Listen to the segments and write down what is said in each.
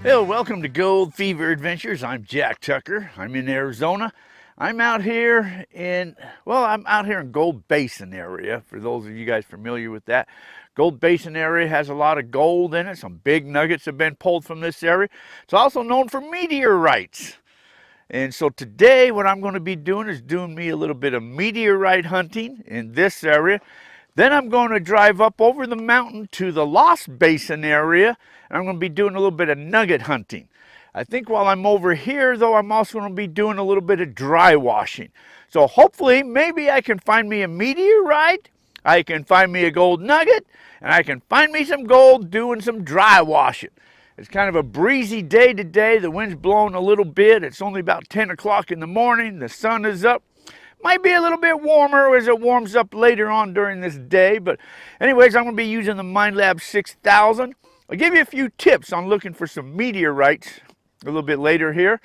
Hello, welcome to Gold Fever Adventures. I'm Jack Tucker. I'm in Arizona. I'm out here in Gold Basin area. For those of you guys familiar with that, Gold Basin area has a lot of gold in it. Some big nuggets have been pulled from this area. It's also known for meteorites. And so today what I'm going to be doing is doing me a little bit of meteorite hunting in this area. Then I'm going to drive up over the mountain to the Lost Basin area, and I'm going to be doing a little bit of nugget hunting. I think while I'm over here, though, I'm also going to be doing a little bit of dry washing. So hopefully, maybe I can find me a meteorite, I can find me a gold nugget, and I can find me some gold doing some dry washing. It's kind of a breezy day today. The wind's blowing a little bit. It's only about 10 o'clock in the morning. The sun is up. Might be a little bit warmer as it warms up later on during this day. But anyways, I'm going to be using the MineLab 6000. I'll give you a few tips on looking for some meteorites a little bit later here.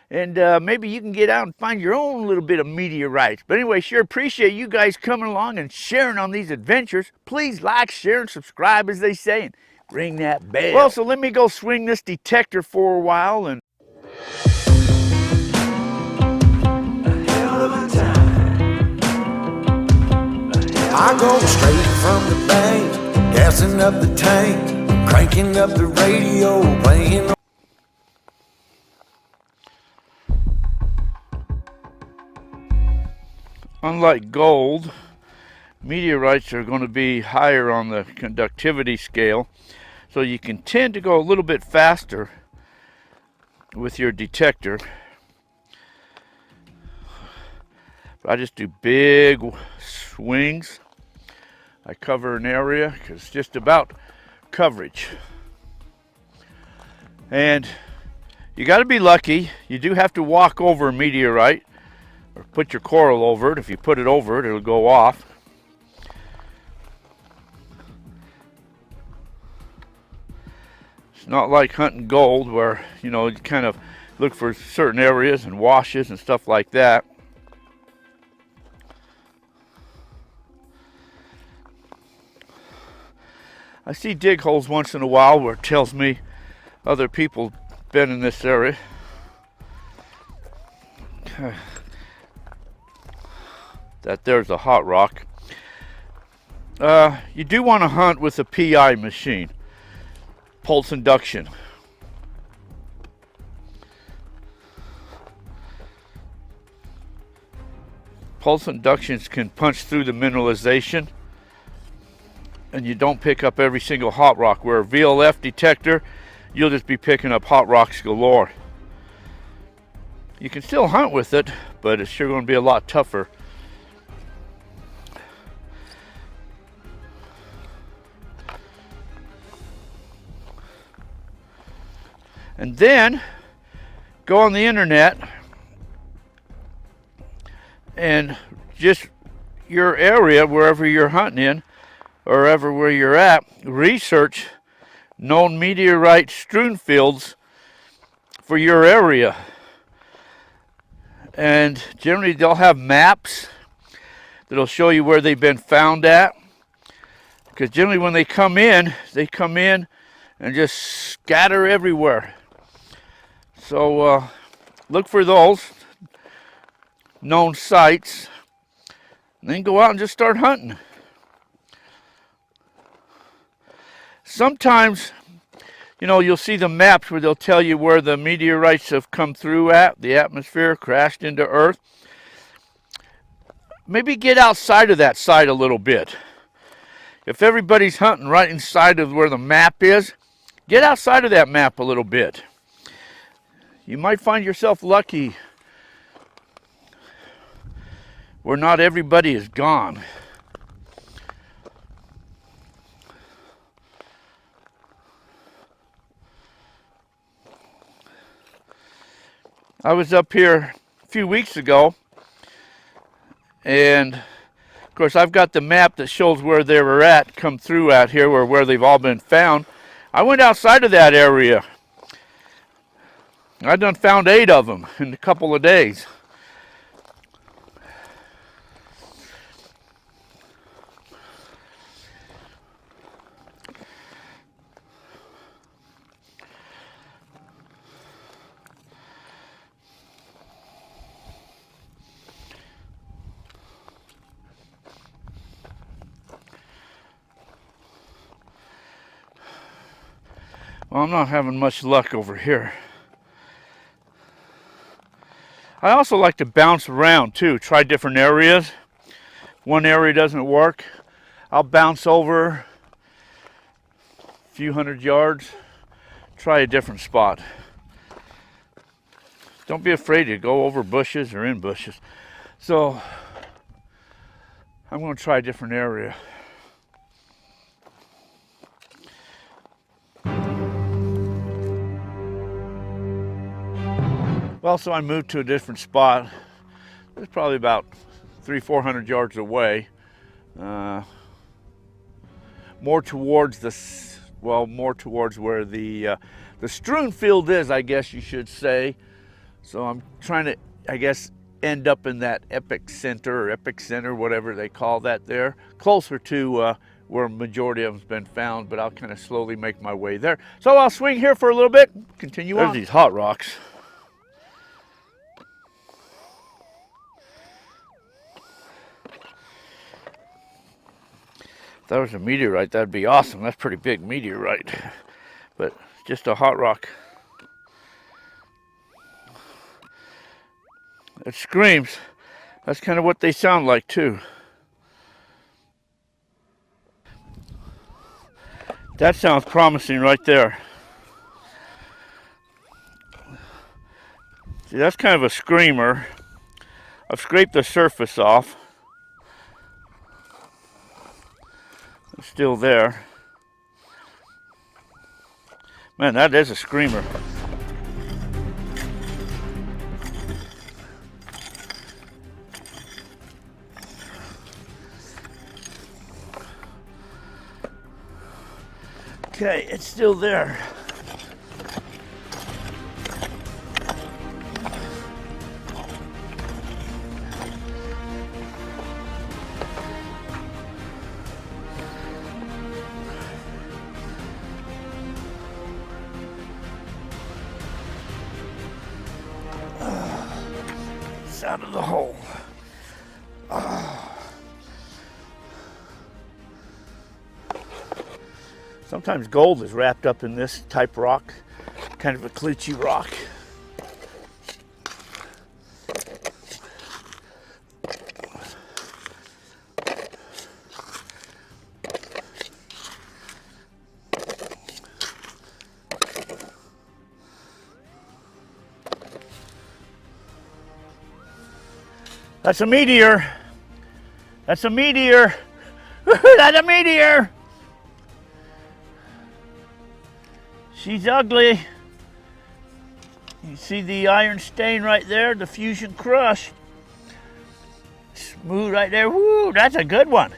And maybe you can get out and find your own little bit of meteorites. But anyway, sure appreciate you guys coming along and sharing on these adventures. Please like, share, and subscribe, as they say, and ring that bell. Well, so let me go swing this detector for a while. And I go straight from the bank, gassing up the tank, cranking up the radio, playing. Unlike gold, meteorites are going to be higher on the conductivity scale, so you can tend to go a little bit faster with your detector. But I just do big swings. I cover an area because it's just about coverage. And you got to be lucky. You do have to walk over a meteorite or put your coral over it. If you put it over it, it'll go off. It's not like hunting gold where, you know, you kind of look for certain areas and washes and stuff like that. I see dig holes once in a while where it tells me other people been in this area. That there's a hot rock. You do want to hunt with a PI machine, pulse induction. Pulse inductions can punch through the mineralization, and you don't pick up every single hot rock. Where a VLF detector, you'll just be picking up hot rocks galore. You can still hunt with it, but it's sure going to be a lot tougher. And then go on the internet and just your area, wherever you're hunting in, or where you're at, research known meteorite strewn fields for your area. And generally they'll have maps that'll show you where they've been found at. Because generally when they come in and just scatter everywhere. So look for those known sites, and then go out and just start hunting. Sometimes, you know, you'll see the maps where they'll tell you where the meteorites have come through at, the atmosphere, crashed into Earth. Maybe get outside of that site a little bit. If everybody's hunting right inside of where the map is, get outside of that map a little bit. You might find yourself lucky where not everybody is gone. I was up here a few weeks ago, and of course I've got the map that shows where they were at, come through out here, where they've all been found. I went outside of that area. I done found 8 of them in a couple of days. Well, I'm not having much luck over here. I also like to bounce around too, try different areas. One area doesn't work, I'll bounce over a few hundred yards, try a different spot. Don't be afraid to go over bushes or in bushes. So I'm going to try a different area. Well, so I moved to a different spot. It's probably about 300-400 yards away. More towards more towards where the strewn field is, I guess you should say. So I'm trying to, I guess, end up in that epicenter, whatever they call that there, closer to where a majority of them's been found, but I'll kind of slowly make my way there. So I'll swing here for a little bit, continue on. There's these hot rocks. If that was a meteorite, that'd be awesome. That's a pretty big meteorite, but just a hot rock. It screams. That's kind of what they sound like too. That sounds promising right there. See, that's kind of a screamer. I've scraped the surface off. It's still there. Man, that is a screamer. Okay, it's still there. It's out of the hole. Sometimes gold is wrapped up in this type rock, kind of a glitchy rock. That's a meteor. That's a meteor. That's a meteor. She's ugly. You see the iron stain right there, the fusion crush. Smooth right there. Woo, that's a good one.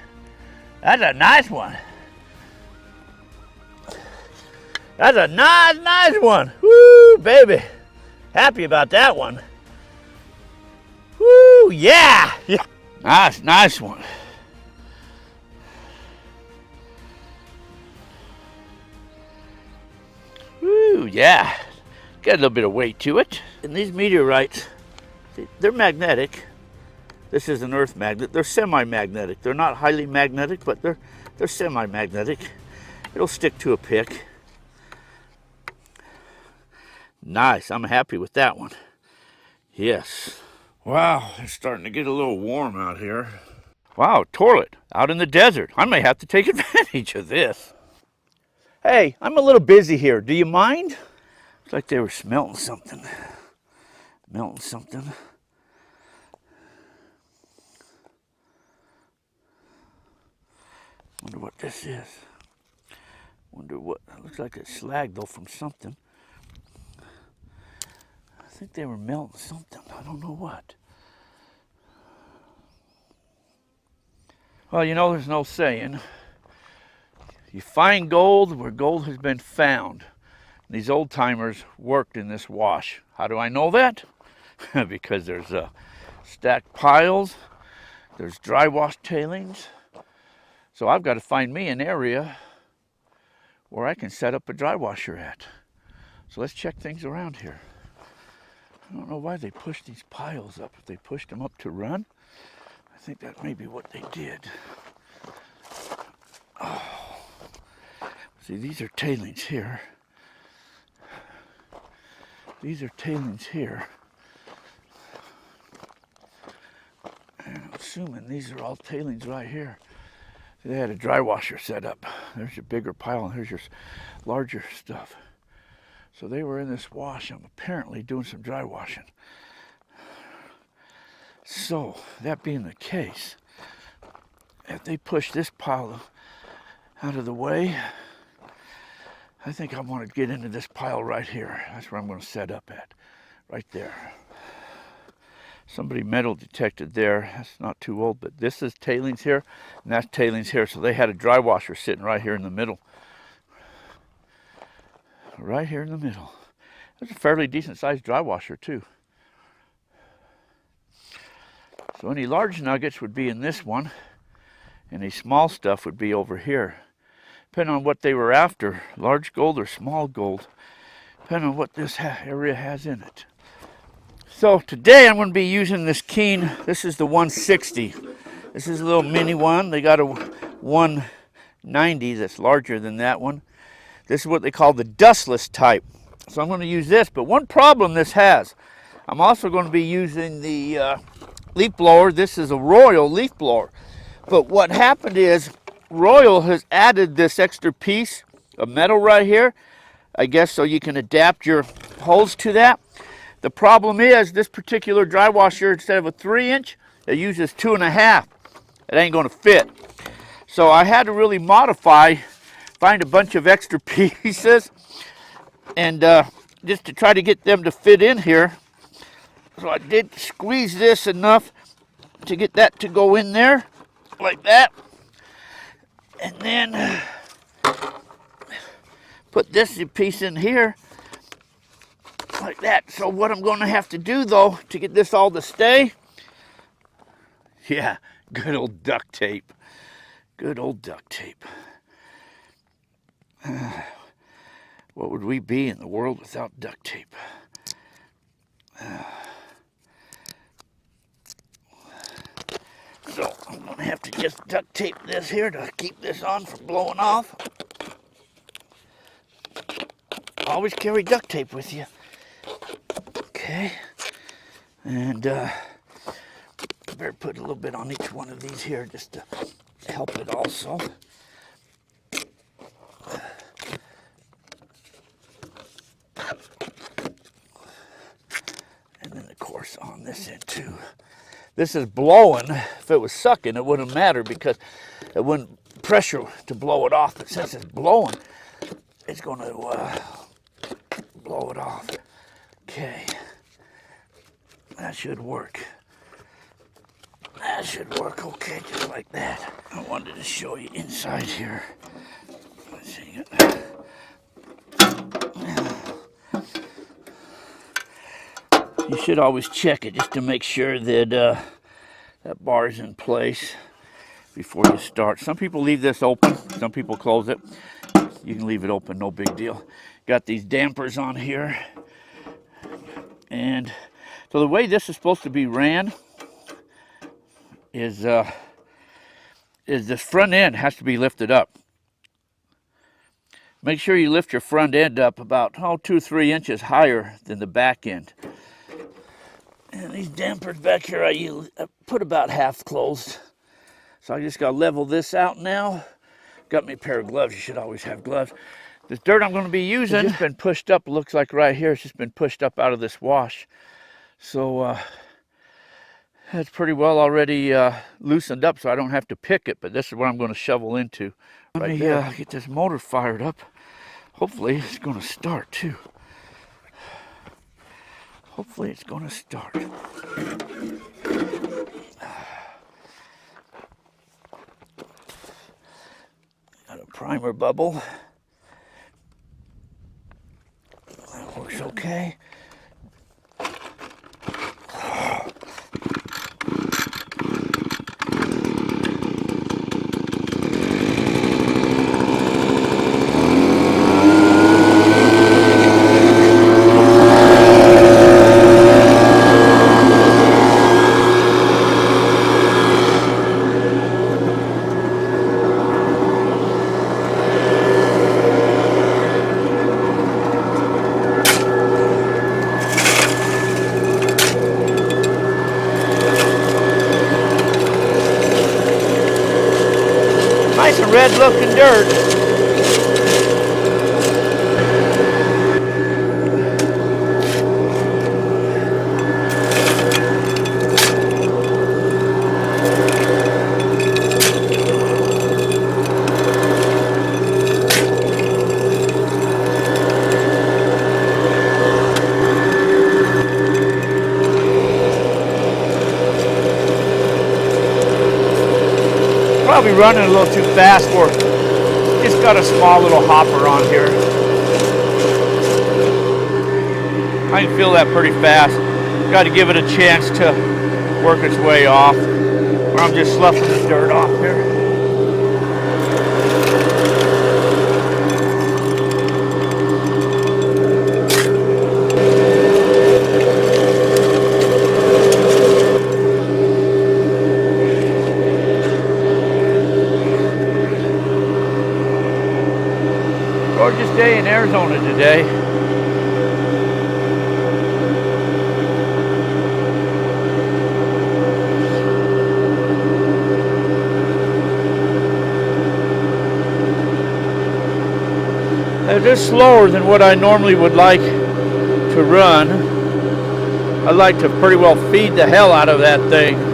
That's a nice one. That's a nice one. Woo, baby. Happy about that one. Woo, yeah. Yeah. Nice one. Woo, yeah. Got a little bit of weight to it. And these meteorites, they're magnetic. This is an earth magnet. They're semi-magnetic. They're not highly magnetic, but they're semi-magnetic. It'll stick to a pick. Nice. I'm happy with that one. Yes. Wow, it's starting to get a little warm out here. Wow, toilet out in the desert. I may have to take advantage of this. Hey, I'm a little busy here. Do you mind? Looks like they were smelting something. Melting something. Wonder what this is. Wonder what, it looks like it's slag though from something. I think they were melting something. I don't know what. Well, you know, there's no saying. You find gold where gold has been found. These old timers worked in this wash. How do I know that? Because there's stacked piles. There's dry wash tailings. So I've got to find me an area where I can set up a dry washer at. So let's check things around here. I don't know why they pushed these piles up. If they pushed them up to run, I think that may be what they did. Oh. See, these are tailings here. These are tailings here. And I'm assuming these are all tailings right here. They had a dry washer set up. There's your bigger pile, and here's your larger stuff. So they were in this wash. I'm apparently doing some dry washing. So, that being the case, if they push this pile out of the way, I think I want to get into this pile right here. That's where I'm going to set up at, right there. Somebody metal detected there. That's not too old, but this is tailings here, and that's tailings here. So they had a dry washer sitting right here in the middle. Right here in the middle. It's a fairly decent sized dry washer too. So any large nuggets would be in this one. Any small stuff would be over here. Depending on what they were after, large gold or small gold. Depending on what this area has in it. So today I'm going to be using this Keen. This is the 160. This is a little mini one. They got a 190 that's larger than that one. This is what they call the dustless type. So I'm going to use this, but one problem this has. I'm also going to be using the leaf blower. This is a Royal leaf blower. But what happened is Royal has added this extra piece of metal right here. I guess so you can adapt your holes to that. The problem is this particular dry washer, instead of a 3-inch, it uses 2.5. It ain't going to fit. So I had to really modify, find a bunch of extra pieces, and just to try to get them to fit in here. So I did squeeze this enough to get that to go in there, like that. And then put this piece in here. Like that. So what I'm going to have to do though to get this all to stay, yeah, good old duct tape. Good old duct tape. What would we be in the world without duct tape? So I'm going to have to just duct tape this here to keep this on from blowing off. Always carry duct tape with you. Okay, and better put a little bit on each one of these here just to help it also. And then of course on this end too. This is blowing. If it was sucking, it wouldn't matter because it wouldn't pressure to blow it off. But since it's blowing, it's going to blow it off. Okay. That should work. That should work okay, just like that. I wanted to show you inside here. Let's see. You should always check it just to make sure that that bar is in place before you start. Some people leave this open, some people close it. You can leave it open, no big deal. Got these dampers on here. And so the way this is supposed to be ran is this front end has to be lifted up. Make sure you lift your front end up about 2 or 3 inches higher than the back end. And these dampers back here, I put about half closed. So I just got to level this out now. Got me a pair of gloves. You should always have gloves. This dirt I'm going to be using has just been pushed up. It looks like right here, it's just been pushed up out of this wash. So that's pretty well already loosened up, so I don't have to pick it. But this is what I'm going to shovel into. Let me get this motor fired up. Hopefully it's going to start too. Hopefully it's going to start. Got a primer bubble. That works okay. red looking dirt. Probably running a little too fast for it. Just got a small little hopper on here. I can feel that pretty fast. Got to give it a chance to work its way off. Or I'm just sloughing the dirt off here. Gorgeous day in Arizona today. It is slower than what I normally would like to run. I like to pretty well feed the hell out of that thing.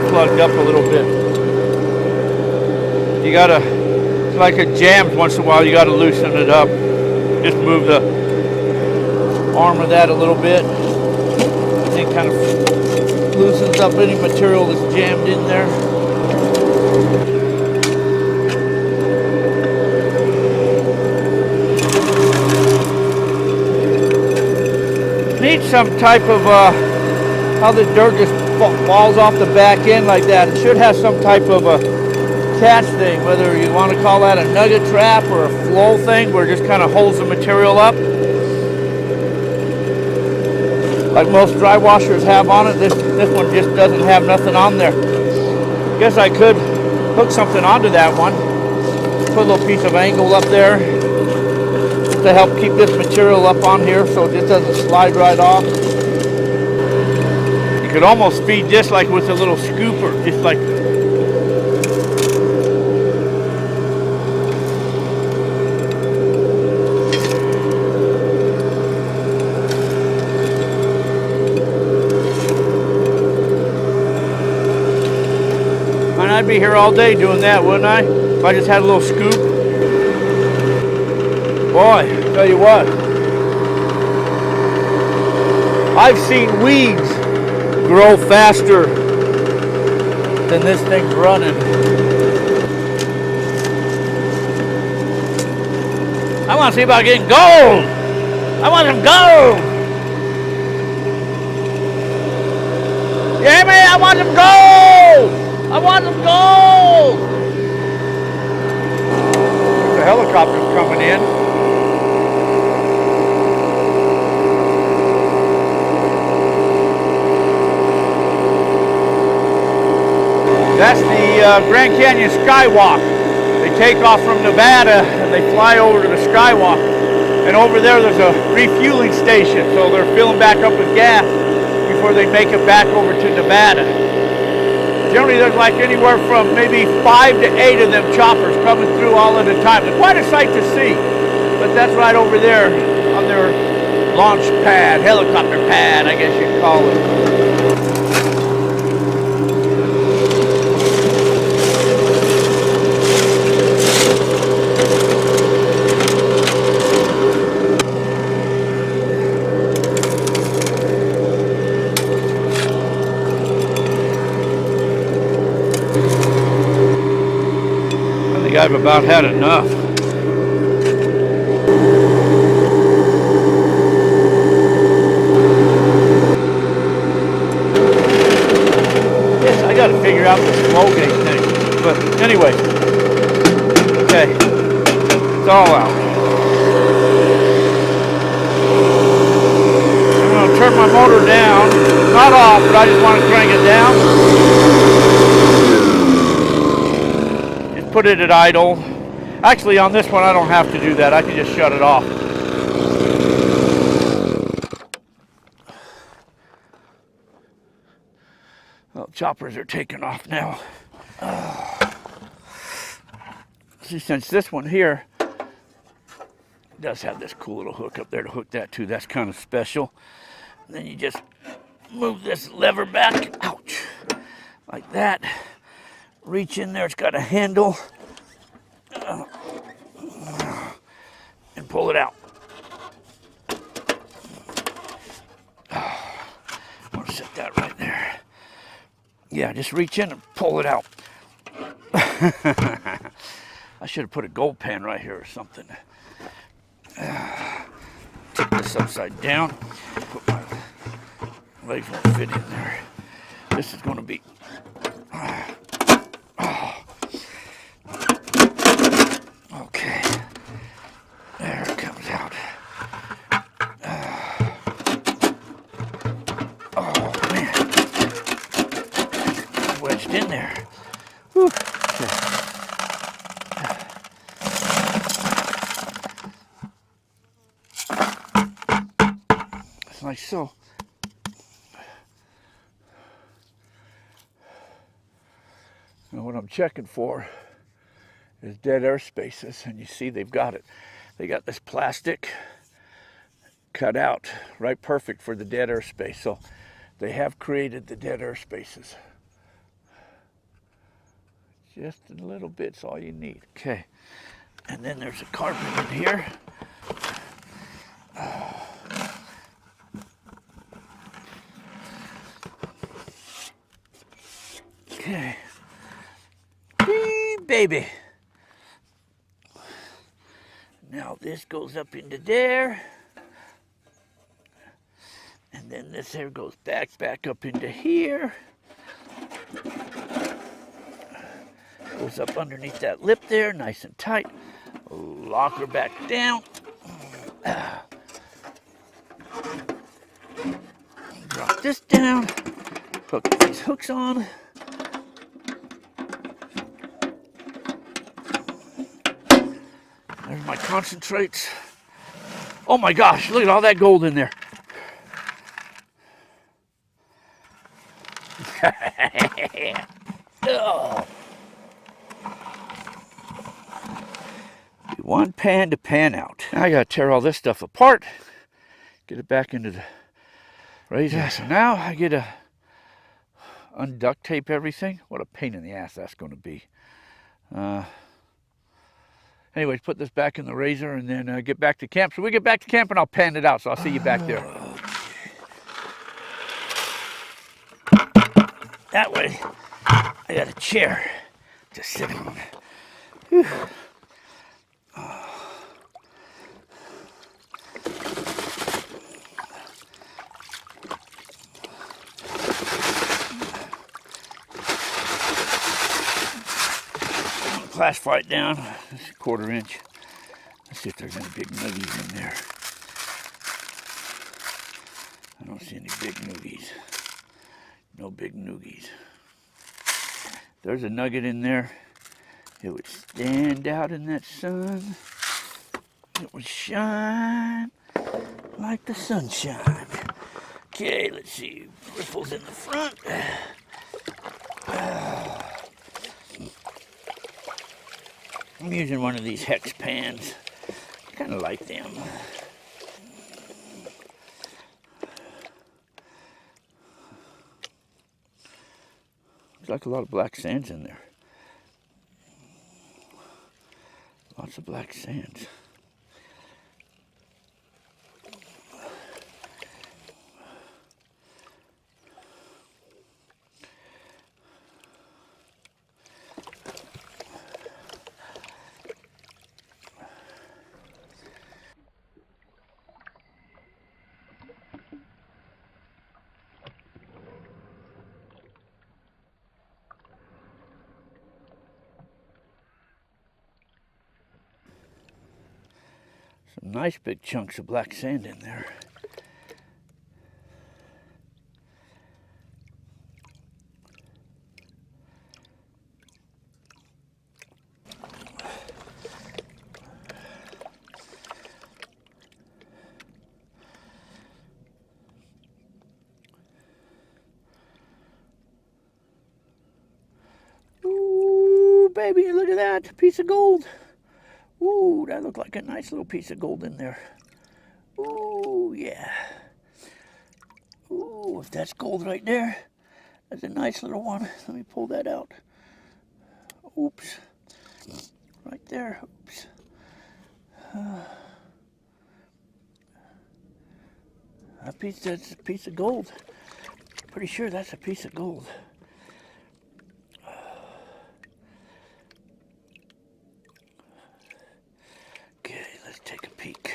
Plugged up a little bit. You gotta, it's like it jams once in a while, you gotta loosen it up. Just move the arm of that a little bit. It kind of loosens up any material that's jammed in there. Need some type of, how the dirt just falls off the back end like that. It should have some type of a catch thing, whether you want to call that a nugget trap or a flow thing where it just kind of holds the material up. Like most dry washers have on it, this one just doesn't have nothing on there. Guess I could hook something onto that one. Put a little piece of angle up there to help keep this material up on here so it just doesn't slide right off. Could almost feed this like with a little scooper, just like. And I'd be here all day doing that, wouldn't I? If I just had a little scoop. Boy, tell you what. I've seen weeds grow faster than this thing's running. I want to see about getting gold. I want some gold. You hear me? I want some gold. I want some gold. The helicopter's coming in. That's the Grand Canyon Skywalk. They take off from Nevada and they fly over to the Skywalk. And over there, there's a refueling station. So they're filling back up with gas before they make it back over to Nevada. Generally, there's like anywhere from maybe 5 to 8 of them choppers coming through all at a time. They're quite a sight to see. But that's right over there on their launch pad, helicopter pad, I guess you'd call it. about had enough. Yes, I got to figure out this flow gauge thing. But anyway, okay, it's all out. I'm going to turn my motor down. Not off, but I just want to crank it down. Just put it at idle. Actually, on this one, I don't have to do that. I can just shut it off. Well, choppers are taking off now. See, since this one here does have this cool little hook up there to hook that to, that's kind of special. And then you just move this lever back, ouch, like that. Reach in there, it's got a handle, and pull it out. I'm gonna set that right there. Yeah, just reach in and pull it out. I should have put a gold pan right here or something. Take this upside down. Put my legs won't fit in there. This is going to be. Okay. There it comes out. Oh man, it's wedged in there. Whew. Okay. Like so. Now what I'm checking for is dead air spaces, and you see they've got it. They got this plastic cut out right perfect for the dead air space. So they have created the dead air spaces. Just a little bit's all you need. Okay. And then there's a carpet in here. Okay. Whee, baby. Now this goes up into there. And then this here goes back up into here. Goes up underneath that lip there, nice and tight. Lock her back down. Drop this down. Hook these hooks on. There's my concentrates. Oh my gosh, look at all that gold in there. Oh. One pan to pan out. Now I gotta tear all this stuff apart, get it back into the razor. Yeah, so now I get to unduct tape everything. What a pain in the ass that's gonna be. Anyways, put this back in the razor and then get back to camp. So we get back to camp and I'll pan it out. So I'll see you back there. That way, I got a chair to sit on. Whew. Classify it down. It's a 1/4 inch. Let's see if there's any big nuggies in there. I don't see any big noogies. No big noogies. There's a nugget in there. It would stand out in that sun. It would shine like the sunshine. Okay, let's see. Riffles in the front. I'm using one of these hex pans. I kind of like them. There's like a lot of black sands in there. Lots of black sands. Some nice big chunks of black sand in there. Ooh, baby, look at that, a piece of gold. Ooh, that looked like a nice little piece of gold in there. Ooh, yeah. Ooh, if that's gold right there, that's a nice little one. Let me pull that out. Oops. Right there. Oops. That's a piece of gold. Pretty sure that's a piece of gold. Okay, let's take a peek.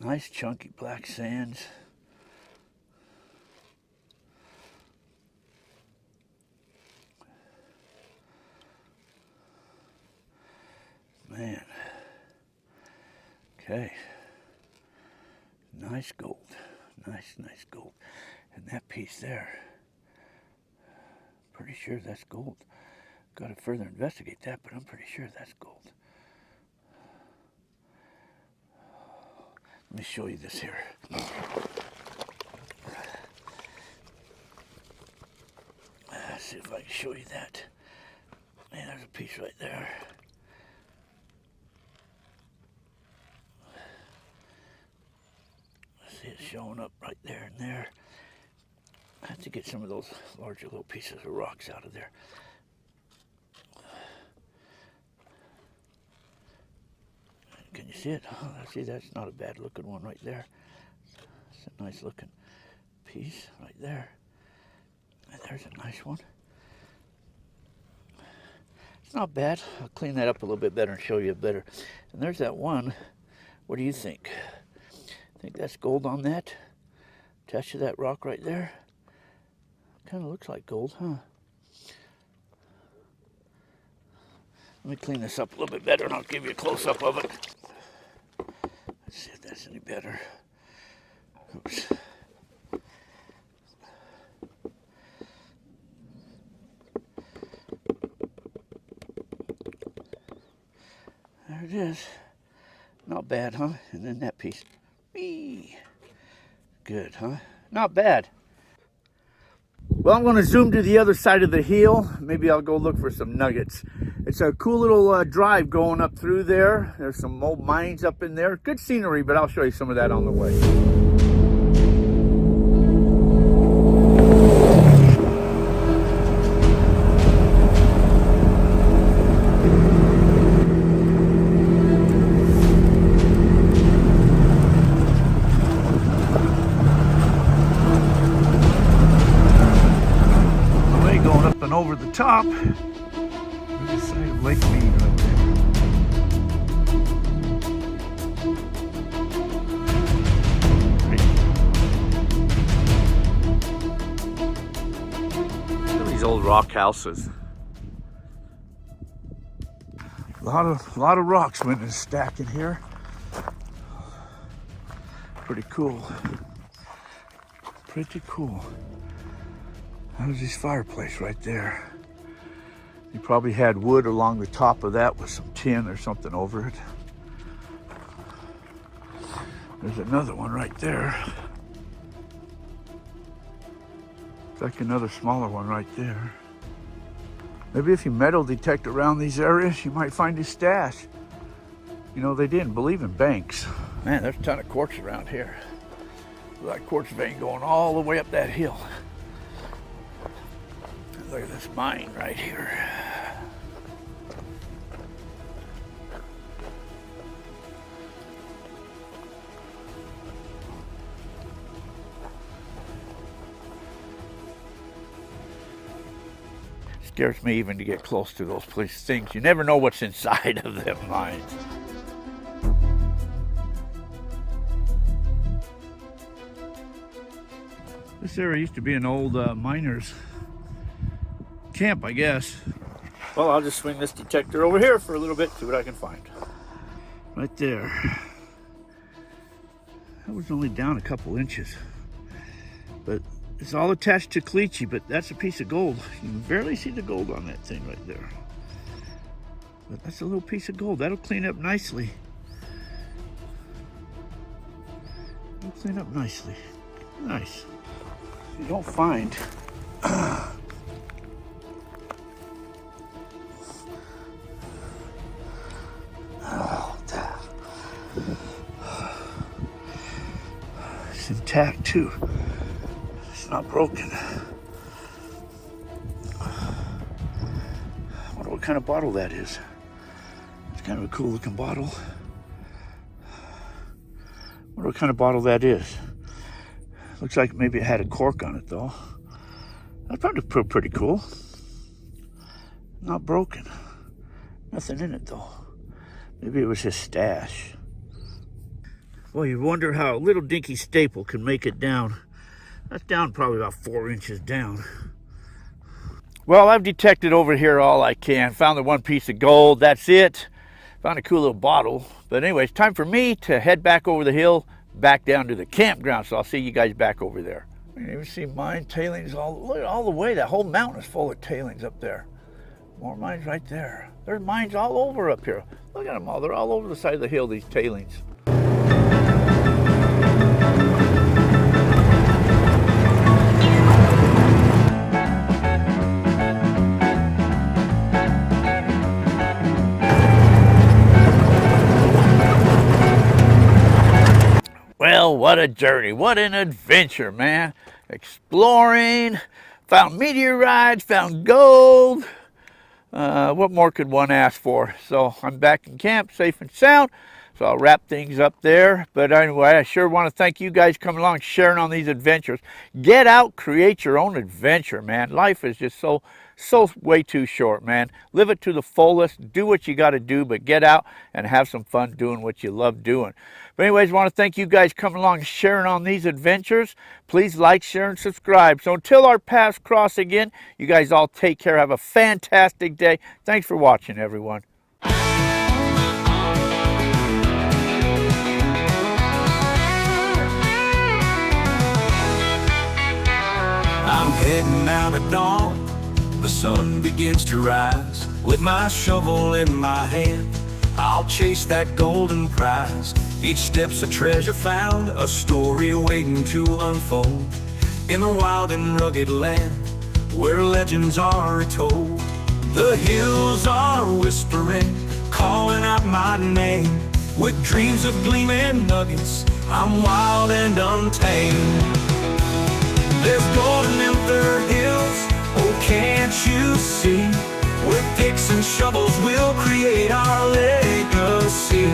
Nice chunky black sands. Man. Okay. Nice gold. Nice gold. And that piece there, pretty sure that's gold. Got to further investigate that, but I'm pretty sure that's gold. Let me show you this here. Let's see if I can show you that. Man, there's a piece right there. See it showing up right there and there. I have to get some of those larger little pieces of rocks out of there. Can you see it? Oh, see, that's not a bad looking one right there. It's a nice looking piece right there. And there's a nice one. It's not bad. I'll clean that up a little bit better and show you better. And there's that one. What do you think? Think that's gold on that? Attached to that rock right there? Kind of looks like gold, huh? Let me clean this up a little bit better and I'll give you a close-up of it. Let's see if that's any better. Oops. There it is. Not bad, huh? And then that piece. Whee! Good, huh? Not bad. Well, I'm going to zoom to the other side of the hill. Maybe I'll go look for some nuggets. It's a cool little drive going up through there. There's some old mines up in there. Good scenery, but I'll show you some of that on the way. Over the top, the side of Lake Mead right there. Look at these old rock houses. A lot of rocks went in stack in here. Pretty cool. Pretty cool. There's his fireplace right there. He probably had wood along the top of that with some tin or something over it. There's another one right there. It's like another smaller one right there. Maybe if you metal detect around these areas, you might find his stash. You know, they didn't believe in banks. Man, there's a ton of quartz around here. That quartz vein going all the way up that hill. Look at this mine right here. Scares me even to get close to those things. You never know what's inside of them mines. This area used to be an old miner's camp, I guess. Well, I'll just swing this detector over here for a little bit, see what I can find. Right there. That was only down a couple inches. But it's all attached to caliche, but that's a piece of gold. You can barely see the gold on that thing right there. But that's a little piece of gold. That'll clean up nicely. It'll clean up nicely. Nice. You don't find it's intact too. It's not broken. I wonder what kind of bottle that is. It's kind of a cool looking bottle. I wonder what kind of bottle that is. Looks like maybe it had a cork on it though. That's probably pretty cool. Not broken. Nothing in it though. Maybe it was his stash. Well, you wonder how a little dinky staple can make it down. That's down probably about 4 inches down. Well, I've detected over here all I can. Found the one piece of gold, that's it. Found a cool little bottle. But anyway, it's time for me to head back over the hill, back down to the campground. So I'll see you guys back over there. You can even see mine tailings all the way. That whole mountain is full of tailings up there. More mines right there. There's mines all over up here. Look at them all. They're all over the side of the hill, these tailings. Well, what a journey. What an adventure, man. Exploring, found meteorites, found gold. What more could one ask for? So I'm back in camp, safe and sound. So I'll wrap things up there. But anyway, I sure want to thank you guys coming along, sharing on these adventures. Get out, create your own adventure, man. Life is just so way too short, man. Live it to the fullest. Do what you got to do, but get out and have some fun doing what you love doing. But anyways, I want to thank you guys coming along, sharing on these adventures. Please like, share, and subscribe. So until our paths cross again, you guys all take care. Have a fantastic day. Thanks for watching, everyone. I'm heading out at dawn. The sun begins to rise. With my shovel in my hand, I'll chase that golden prize. Each step's a treasure found, a story waiting to unfold. In a wild and rugged land, where legends are told. The hills are whispering, calling out my name. With dreams of gleaming nuggets, I'm wild and untamed. There's golden in the hills, oh can't you see? With picks and shovels we'll create our legacy.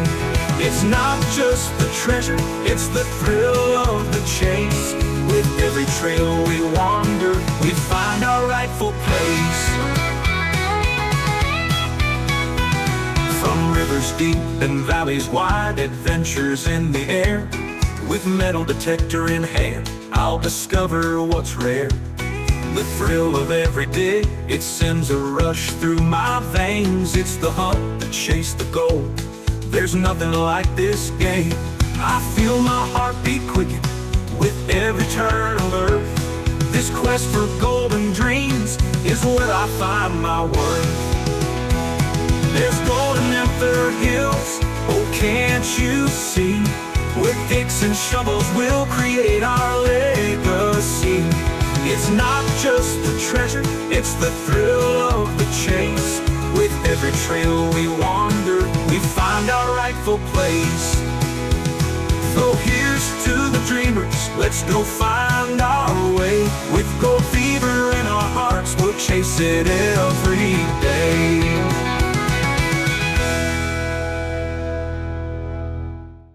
It's not just the treasure, it's the thrill of the chase. With every trail we wander, we find our rightful place. From rivers deep and valleys wide, adventures in the air. With metal detector in hand, I'll discover what's rare. The thrill of every day, it sends a rush through my veins. It's the hunt that chased the gold. There's nothing like this game. I feel my heartbeat quicken with every turn of earth. This quest for golden dreams is where I find my worth. There's golden in the hills, oh can't you see? With picks and shovels we'll create our legacy. It's not just the treasure, it's the thrill of the chase. With every trail we wander, we find our rightful place. So here's to the dreamers, let's go find our way. With gold fever in our hearts, we'll chase it every